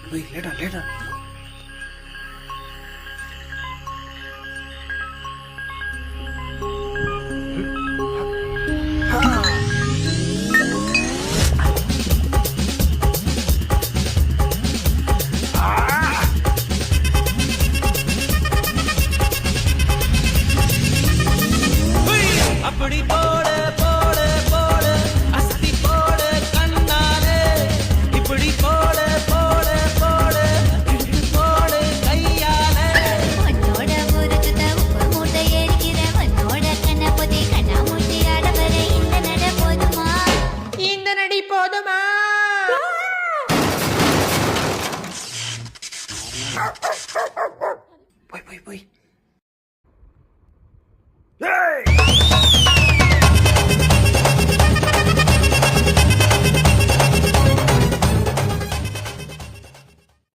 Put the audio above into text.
போய் லேட்டா லேட்டா. அப்படி போடு போடு போடு அஸ்தி போடு கண்ணாலே இப்படி போடு போடு போடு போடு கையாலே உன்னோட ஊருக்கு உப்பு மூட்டை ஏறிக்கிற உன்னோட கண்ணபதி கண்ணாமூட்டி ஆடவர இந்த நட போதுமா இந்த நடி போதுமா? போய் போய் போய்